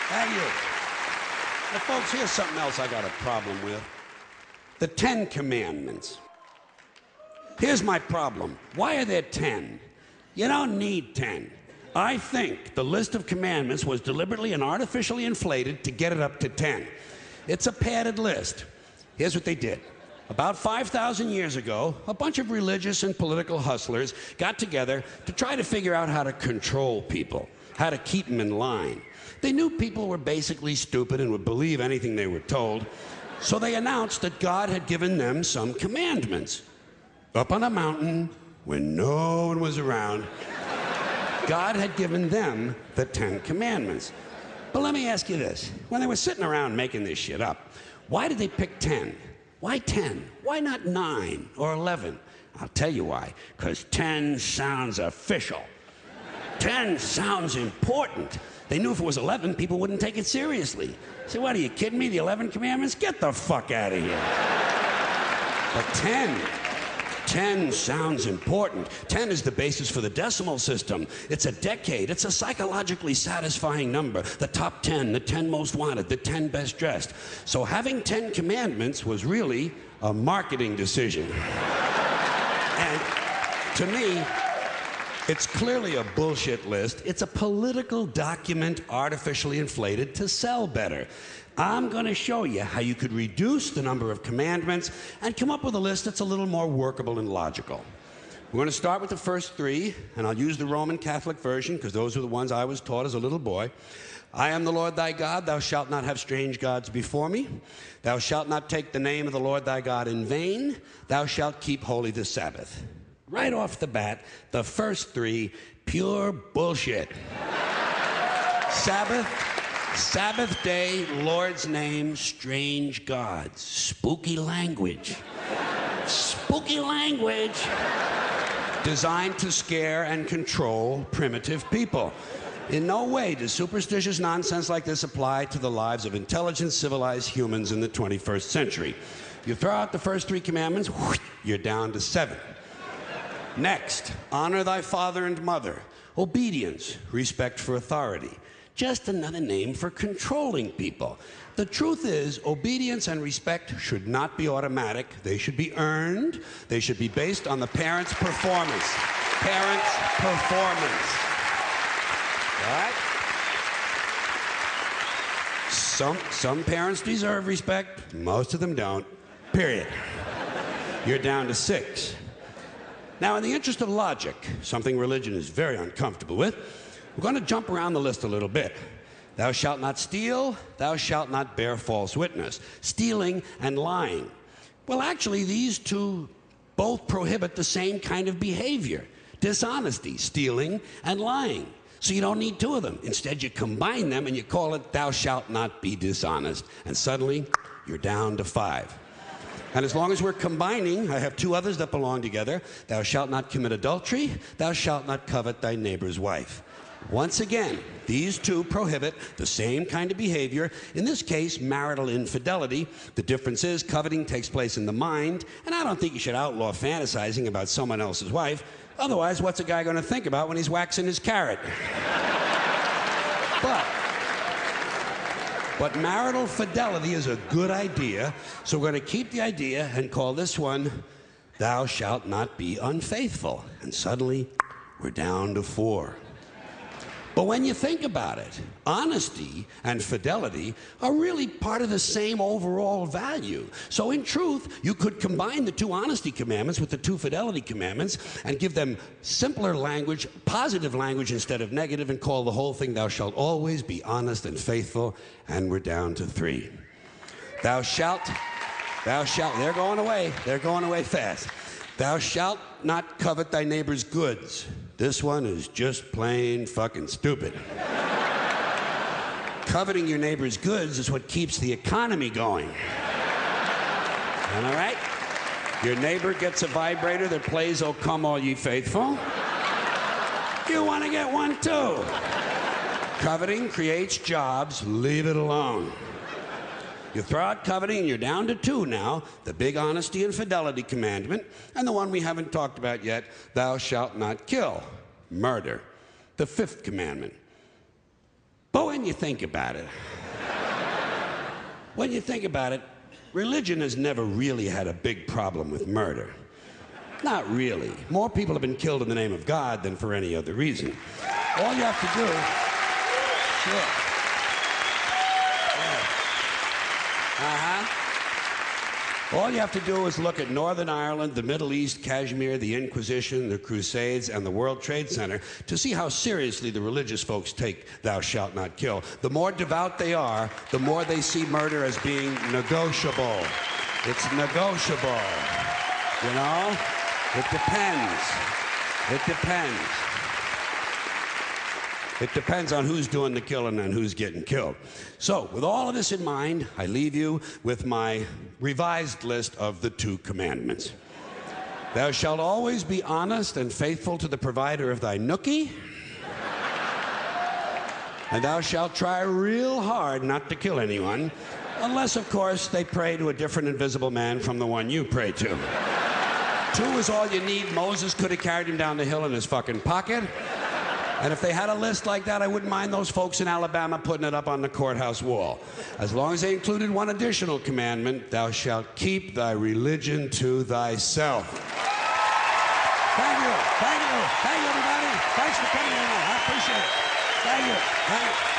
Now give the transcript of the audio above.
Thank you. Now, folks, here's something else I got a problem with. The 10 Commandments. Here's my problem. Why are there 10? You don't need 10. I think the list of commandments was deliberately and artificially inflated to get it up to 10. It's a padded list. Here's what they did. About 5,000 years ago, a bunch of religious and political hustlers got together to try to figure out how to control people, how to keep them in line. They knew people were basically stupid and would believe anything they were told, so they announced that God had given them some commandments. Up on a mountain, when no one was around, God had given them the 10 Commandments. But let me ask you this. When they were sitting around making this shit up, why did they pick 10? Why 10? Why not 9 or 11? I'll tell you why. Because 10 sounds official. 10 sounds important. They knew if it was 11, people wouldn't take it seriously. Say, what, are you kidding me? The 11 Commandments? Get the fuck out of here. But 10 sounds important. 10 is the basis for the decimal system. It's a decade. It's a psychologically satisfying number. The top 10, the 10 most wanted, the 10 best dressed. So having 10 commandments was really a marketing decision. And to me, it's clearly a bullshit list. It's a political document artificially inflated to sell better. I'm going to show you how you could reduce the number of commandments and come up with a list that's a little more workable and logical. We're going to start with the first 3, and I'll use the Roman Catholic version because those are the ones I was taught as a little boy. I am the Lord thy God. Thou shalt not have strange gods before me. Thou shalt not take the name of the Lord thy God in vain. Thou shalt keep holy the Sabbath. Right off the bat, the first 3, pure bullshit. Sabbath day, Lord's name, strange gods. Spooky language. Spooky language. Designed to scare and control primitive people. In no way does superstitious nonsense like this apply to the lives of intelligent, civilized humans in the 21st century. You throw out the first 3 commandments, you're down to 7. Next, honor thy father and mother. Obedience, respect for authority. Just another name for controlling people. The truth is, obedience and respect should not be automatic. They should be earned. They should be based on the parent's performance. Parent's performance. All right? Some parents deserve respect. Most of them don't. Period. You're down to 6. Now, in the interest of logic, something religion is very uncomfortable with, we're going to jump around the list a little bit. Thou shalt not steal. Thou shalt not bear false witness. Stealing and lying. Well, actually, these 2 both prohibit the same kind of behavior. Dishonesty, stealing, and lying. So you don't need 2 of them. Instead, you combine them and you call it thou shalt not be dishonest. And suddenly, you're down to 5. And as long as we're combining, I have 2 others that belong together. Thou shalt not commit adultery. Thou shalt not covet thy neighbor's wife. Once again, these 2 prohibit the same kind of behavior. In this case, marital infidelity. The difference is coveting takes place in the mind, and I don't think you should outlaw fantasizing about someone else's wife. Otherwise, what's a guy going to think about when he's waxing his carrot? But marital fidelity is a good idea, so we're going to keep the idea and call this one, thou shalt not be unfaithful. And suddenly, we're down to 4. But when you think about it, honesty and fidelity are really part of the same overall value. So in truth, you could combine the 2 honesty commandments with the 2 fidelity commandments and give them simpler language, positive language instead of negative, and call the whole thing, thou shalt always be honest and faithful, and we're down to 3. Thou shalt, they're going away fast. Thou shalt not covet thy neighbor's goods. This one is just plain fucking stupid. Coveting your neighbor's goods is what keeps the economy going. Am I right? Your neighbor gets a vibrator that plays "O Come All Ye Faithful." You want to get one too. Coveting creates jobs. Leave it alone. You throw out coveting and you're down to 2 now, the big honesty and fidelity commandment, and the one we haven't talked about yet, thou shalt not kill, murder, the 5th commandment. But when you think about it, religion has never really had a big problem with murder. Not really. More people have been killed in the name of God than for any other reason. All you have to do... Sure. All you have to do is look at Northern Ireland, the Middle East, Kashmir, the Inquisition, the Crusades, and the World Trade Center to see how seriously the religious folks take thou shalt not kill. The more devout they are, the more they see murder as being negotiable. It's negotiable. You know? It depends. It depends. It depends on who's doing the killing and who's getting killed. So, with all of this in mind, I leave you with my revised list of the 2 commandments. Thou shalt always be honest and faithful to the provider of thy nookie. And thou shalt try real hard not to kill anyone, unless, of course, they pray to a different invisible man from the one you pray to. 2 is all you need. Moses could have carried him down the hill in his fucking pocket. And if they had a list like that, I wouldn't mind those folks in Alabama putting it up on the courthouse wall. As long as they included one additional commandment, thou shalt keep thy religion to thyself. Thank you. Thank you. Thank you, everybody. Thanks for coming in. I appreciate it. Thank you. Thank you.